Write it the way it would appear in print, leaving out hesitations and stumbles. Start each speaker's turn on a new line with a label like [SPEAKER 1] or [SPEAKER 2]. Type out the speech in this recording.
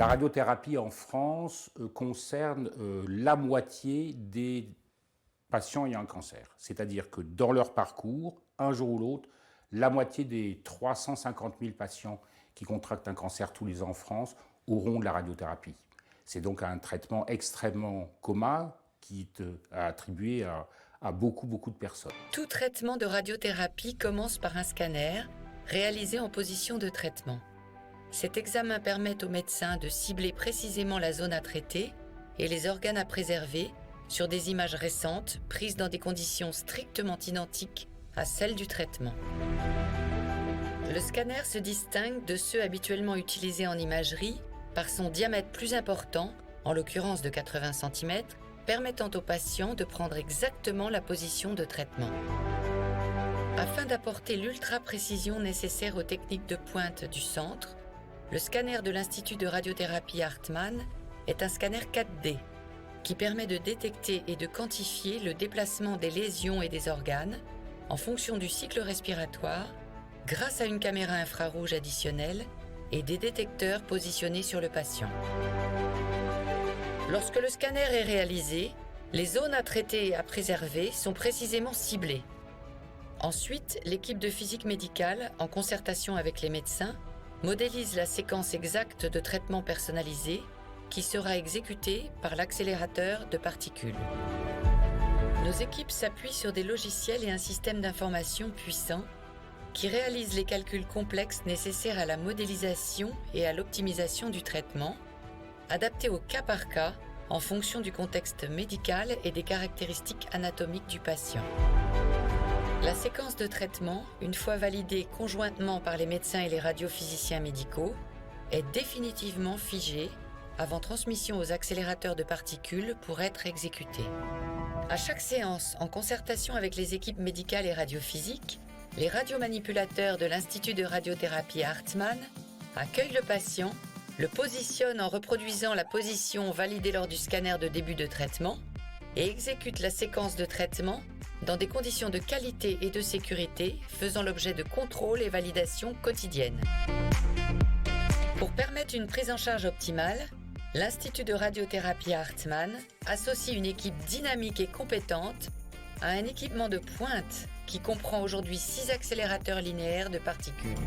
[SPEAKER 1] La radiothérapie en France concerne la moitié des patients ayant un cancer. C'est-à-dire que dans leur parcours, un jour ou l'autre, la moitié des 350 000 patients qui contractent un cancer tous les ans en France auront de la radiothérapie. C'est donc un traitement extrêmement commun qui est attribué à beaucoup de personnes.
[SPEAKER 2] Tout traitement de radiothérapie commence par un scanner réalisé en position de traitement. Cet examen permet au médecin de cibler précisément la zone à traiter et les organes à préserver sur des images récentes prises dans des conditions strictement identiques à celles du traitement. Le scanner se distingue de ceux habituellement utilisés en imagerie par son diamètre plus important, en l'occurrence de 80 cm, permettant au patient de prendre exactement la position de traitement. Afin d'apporter l'ultra-précision nécessaire aux techniques de pointe du centre, le scanner de l'Institut de radiothérapie Hartmann est un scanner 4D qui permet de détecter et de quantifier le déplacement des lésions et des organes en fonction du cycle respiratoire grâce à une caméra infrarouge additionnelle et des détecteurs positionnés sur le patient. Lorsque le scanner est réalisé, les zones à traiter et à préserver sont précisément ciblées. Ensuite, l'équipe de physique médicale, en concertation avec les médecins, modélise la séquence exacte de traitement personnalisé qui sera exécutée par l'accélérateur de particules. Nos équipes s'appuient sur des logiciels et un système d'information puissant qui réalisent les calculs complexes nécessaires à la modélisation et à l'optimisation du traitement, adaptés au cas par cas en fonction du contexte médical et des caractéristiques anatomiques du patient. La séquence de traitement, une fois validée conjointement par les médecins et les radiophysiciens médicaux, est définitivement figée avant transmission aux accélérateurs de particules pour être exécutée. À chaque séance, en concertation avec les équipes médicales et radiophysiques, les radiomanipulateurs de l'Institut de radiothérapie Hartmann accueillent le patient, le positionnent en reproduisant la position validée lors du scanner de début de traitement et exécutent la séquence de traitement dans des conditions de qualité et de sécurité faisant l'objet de contrôles et validations quotidiennes. Pour permettre une prise en charge optimale, l'Institut de radiothérapie Hartmann associe une équipe dynamique et compétente à un équipement de pointe qui comprend aujourd'hui 6 accélérateurs linéaires de particules.